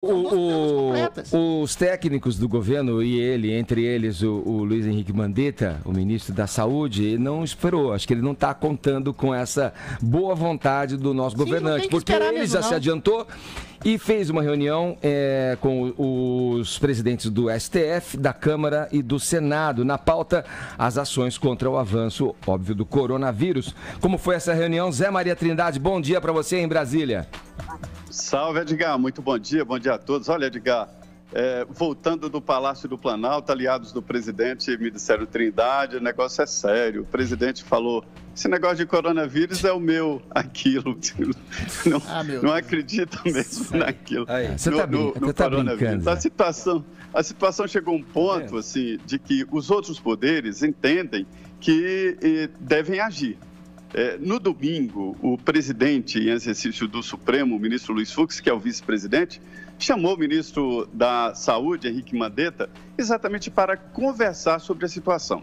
Os técnicos do governo e ele, entre eles o Luiz Henrique Mandetta, o ministro da Saúde, não esperou. Acho que ele não está contando com essa boa vontade do nosso governante, porque ele já se adiantou e fez uma reunião com os presidentes do STF, da Câmara e do Senado, na pauta as ações contra o avanço, óbvio, do coronavírus. Como foi essa reunião? Zé Maria Trindade, bom dia para você em Brasília. Salve, Edgar. Muito bom dia a todos. Olha, Edgar, voltando do Palácio do Planalto, aliados do presidente me disseram: Trindade, o negócio é sério. O presidente falou: esse negócio de coronavírus é o meu, aquilo. Não acredita mesmo naquilo. Você está brincando. A situação chegou a um ponto assim, de que os outros poderes entendem que devem agir. No domingo, o presidente em exercício do Supremo, o ministro Luiz Fux, que é o vice-presidente, chamou o ministro da Saúde, Henrique Mandetta, exatamente para conversar sobre a situação.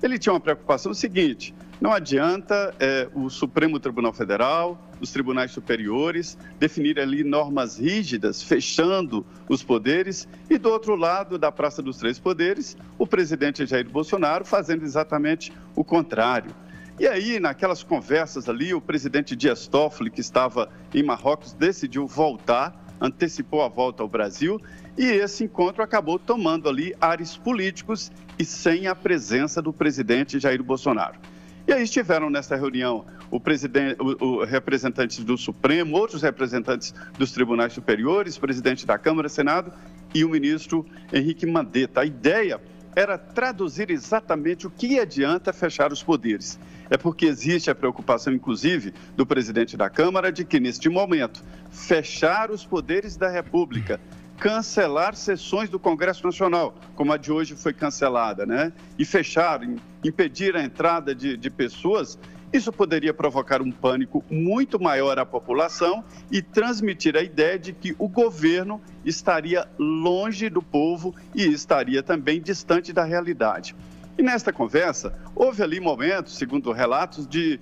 Ele tinha uma preocupação seguinte: não adianta o Supremo Tribunal Federal, os tribunais superiores, definir ali normas rígidas, fechando os poderes, e do outro lado da Praça dos Três Poderes, o presidente Jair Bolsonaro fazendo exatamente o contrário. E aí, naquelas conversas ali, o presidente Dias Toffoli, que estava em Marrocos, decidiu voltar, antecipou a volta ao Brasil, e esse encontro acabou tomando ali ares políticos e sem a presença do presidente Jair Bolsonaro. E aí estiveram nessa reunião os representantes do Supremo, outros representantes dos tribunais superiores, presidente da Câmara, Senado e o ministro Henrique Mandetta. A ideia era traduzir exatamente o que adianta fechar os poderes. É porque existe a preocupação, inclusive, do presidente da Câmara de que, neste momento, fechar os poderes da República, cancelar sessões do Congresso Nacional, como a de hoje foi cancelada, né? E fechar, impedir a entrada de pessoas, isso poderia provocar um pânico muito maior à população e transmitir a ideia de que o governo estaria longe do povo e estaria também distante da realidade. E nesta conversa, houve ali momentos, segundo relatos, de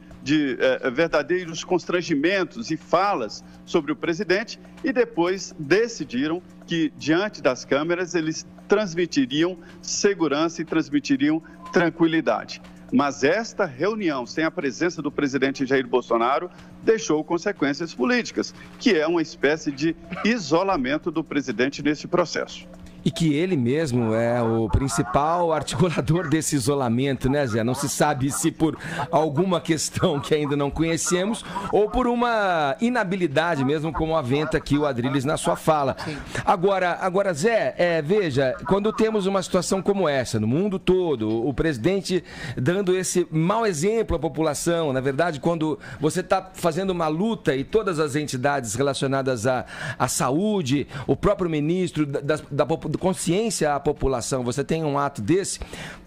verdadeiros constrangimentos e falas sobre o presidente, e depois decidiram que, diante das câmeras, eles transmitiriam segurança e transmitiriam tranquilidade. Mas esta reunião, sem a presença do presidente Jair Bolsonaro, deixou consequências políticas, que é uma espécie de isolamento do presidente nesse processo. E que ele mesmo é o principal articulador desse isolamento, né, Zé? Não se sabe se por alguma questão que ainda não conhecemos ou por uma inabilidade mesmo, como aventa aqui o Adrilles na sua fala. Agora Zé, veja, quando temos uma situação como essa no mundo todo, o presidente dando esse mau exemplo à população, na verdade, quando você está fazendo uma luta e todas as entidades relacionadas à saúde, o próprio ministro da consciência à população, você tem um ato desse,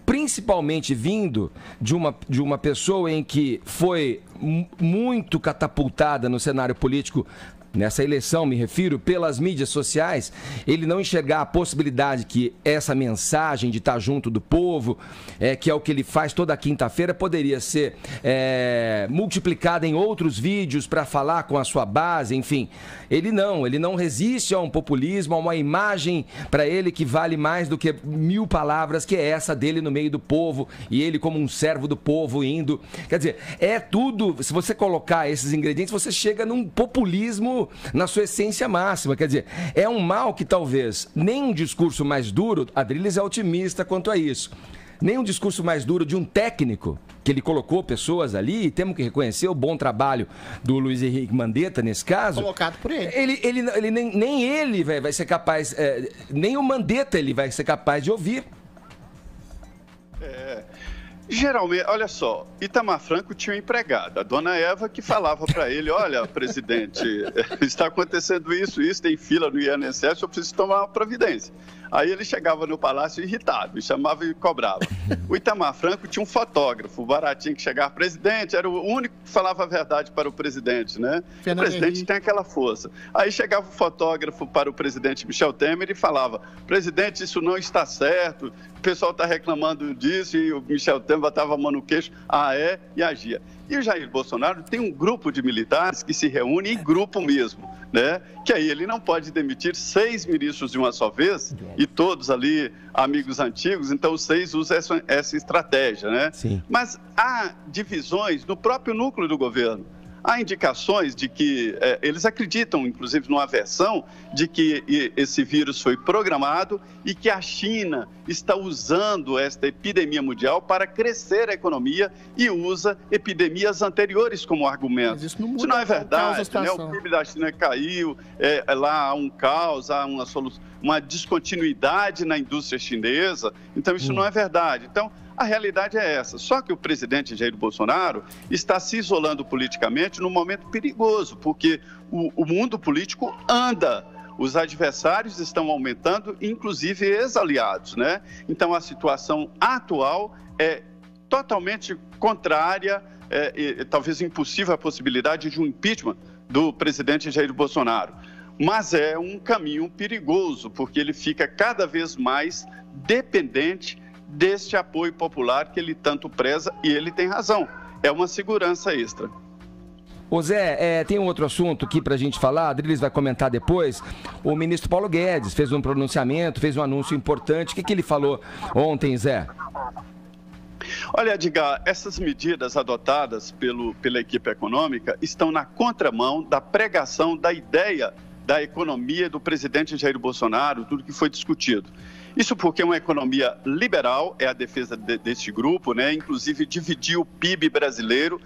principalmente vindo de uma pessoa em que foi muito catapultada no cenário político, nessa eleição, me refiro, pelas mídias sociais, ele não enxergar a possibilidade que essa mensagem de estar junto do povo, que é o que ele faz toda quinta-feira, poderia ser multiplicada em outros vídeos para falar com a sua base, enfim. Ele não resiste a um populismo, a uma imagem para ele que vale mais do que 1000 palavras, que é essa dele no meio do povo, e ele como um servo do povo indo. Quer dizer, é tudo, se você colocar esses ingredientes, você chega num populismo na sua essência máxima. Quer dizer, é um mal que talvez nem um discurso mais duro, Adrilles é otimista quanto a isso, nem um discurso mais duro de um técnico, que ele colocou pessoas ali, e temos que reconhecer o bom trabalho do Luiz Henrique Mandetta nesse caso. Colocado por ele. Nem ele vai ser capaz, nem o Mandetta ele vai ser capaz de ouvir. Geralmente, olha só, Itamar Franco tinha uma empregada, a dona Eva, que falava para ele: olha, presidente, está acontecendo isso, tem fila no INSS, eu preciso tomar uma providência. Aí ele chegava no palácio irritado, chamava e cobrava. O Itamar Franco tinha um fotógrafo, o baratinho, que chegava: presidente, era o único que falava a verdade para o presidente, né? O presidente tem aquela força. Aí chegava o fotógrafo para o presidente Michel Temer e falava: presidente, isso não está certo, o pessoal está reclamando disso, e o Michel Temer presidente botava a mão no queixo, e agia. E o Jair Bolsonaro tem um grupo de militares que se reúne em grupo mesmo, né? Que aí ele não pode demitir 6 ministros de uma só vez, e todos ali amigos antigos, então os 6 usam essa estratégia, né? Sim. Mas há divisões no próprio núcleo do governo. Há indicações de que eles acreditam, inclusive, numa versão de que esse vírus foi programado e que a China está usando esta epidemia mundial para crescer a economia e usa epidemias anteriores como argumento. Mas isso não é verdade, né? O PIB da China caiu, lá há um caos, há uma descontinuidade na indústria chinesa, então isso não é verdade. Então, a realidade é essa. Só que o presidente Jair Bolsonaro está se isolando politicamente num momento perigoso, porque o mundo político anda. Os adversários estão aumentando, inclusive ex-aliados, né? Então, a situação atual é totalmente contrária, talvez impossível a possibilidade de um impeachment do presidente Jair Bolsonaro. Mas é um caminho perigoso, porque ele fica cada vez mais dependente deste apoio popular que ele tanto preza, e ele tem razão, é uma segurança extra. Ô Zé, tem um outro assunto aqui pra gente falar, a Adriles vai comentar depois. O ministro Paulo Guedes fez um pronunciamento, fez um anúncio importante. O que ele falou ontem, Zé? Olha, Edgar, essas medidas adotadas pela equipe econômica estão na contramão da pregação da ideia da economia do presidente Jair Bolsonaro, tudo que foi discutido. Isso porque uma economia liberal é a defesa deste grupo, né? Inclusive dividir o PIB brasileiro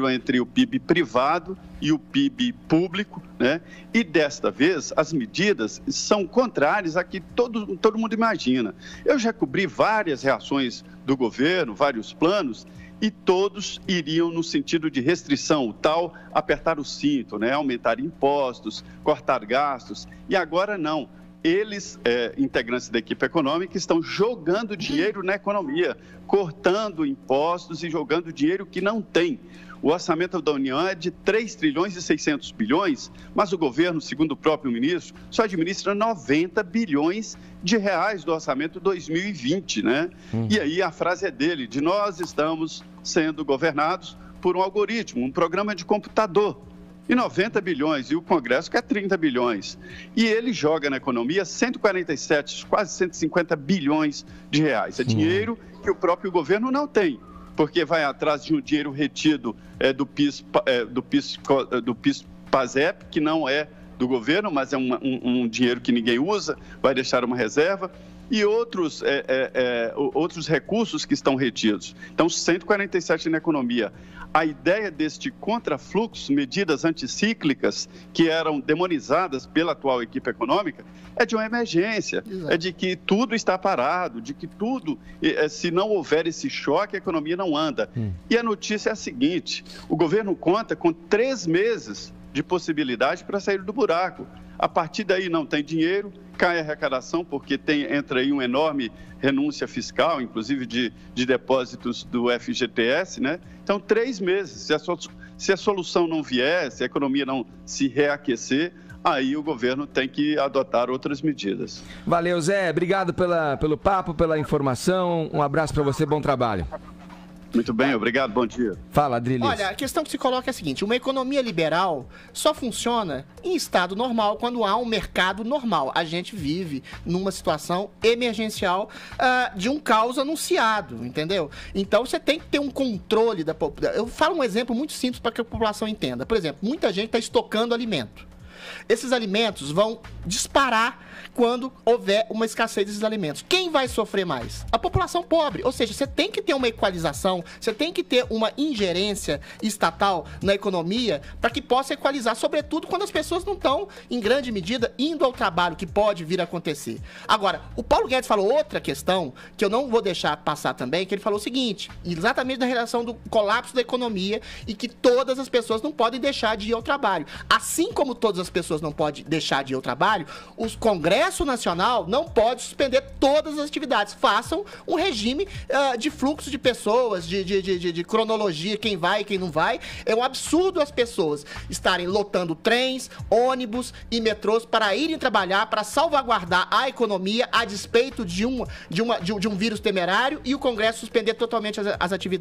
entre o PIB privado e o PIB público, né? E desta vez as medidas são contrárias a que todo mundo imagina. Eu já cobri várias reações do governo, vários planos, e todos iriam no sentido de restrição, o tal apertar o cinto, né? Aumentar impostos, cortar gastos, e agora não. Eles, integrantes da equipe econômica, estão jogando dinheiro na economia, cortando impostos e jogando dinheiro que não tem. O orçamento da União é de 3 trilhões e 600 bilhões, mas o governo, segundo o próprio ministro, só administra 90 bilhões de reais do orçamento 2020, né? E aí a frase é dele, de nós estamos sendo governados por um algoritmo, um programa de computador. E 90 bilhões, e o Congresso quer 30 bilhões. E ele joga na economia 147, quase 150 bilhões de reais. É dinheiro que o próprio governo não tem, porque vai atrás de um dinheiro retido do PIS-PASEP, que não é do governo, mas é um dinheiro que ninguém usa, vai deixar uma reserva, e outros recursos que estão retidos. Então, 147 na economia. A ideia deste contrafluxo, medidas anticíclicas que eram demonizadas pela atual equipe econômica, é de uma emergência, é de que tudo está parado, de que tudo, se não houver esse choque, a economia não anda. E a notícia é a seguinte, o governo conta com 3 meses de possibilidade para sair do buraco. A partir daí não tem dinheiro, cai a arrecadação, porque entra aí uma enorme renúncia fiscal, inclusive de depósitos do FGTS, né? Então, 3 meses. Se a solução não vier, se a economia não se reaquecer, aí o governo tem que adotar outras medidas. Valeu, Zé. Obrigado pelo papo, pela informação. Um abraço para você, bom trabalho. Muito bem, obrigado, bom dia. Fala, Adriles. Olha, a questão que se coloca é a seguinte, uma economia liberal só funciona em estado normal, quando há um mercado normal. A gente vive numa situação emergencial de um caos anunciado, entendeu? Então, você tem que ter um controle da população. Eu falo um exemplo muito simples para que a população entenda. Por exemplo, muita gente está estocando alimento. Esses alimentos vão disparar quando houver uma escassez desses alimentos. Quem vai sofrer mais? A população pobre. Ou seja, você tem que ter uma equalização, você tem que ter uma ingerência estatal na economia para que possa equalizar, sobretudo quando as pessoas não estão, em grande medida, indo ao trabalho, que pode vir a acontecer. Agora, o Paulo Guedes falou outra questão, que eu não vou deixar passar também, que ele falou o seguinte, exatamente da relação do colapso da economia e que todas as pessoas não podem deixar de ir ao trabalho. Assim como todas as pessoas não podem deixar de ir ao trabalho, o Congresso Nacional não pode suspender todas as atividades. Façam um regime de fluxo de pessoas, de cronologia, quem vai e quem não vai. É um absurdo as pessoas estarem lotando trens, ônibus e metrôs para irem trabalhar, para salvaguardar a economia a despeito de um vírus temerário, e o Congresso suspender totalmente as atividades.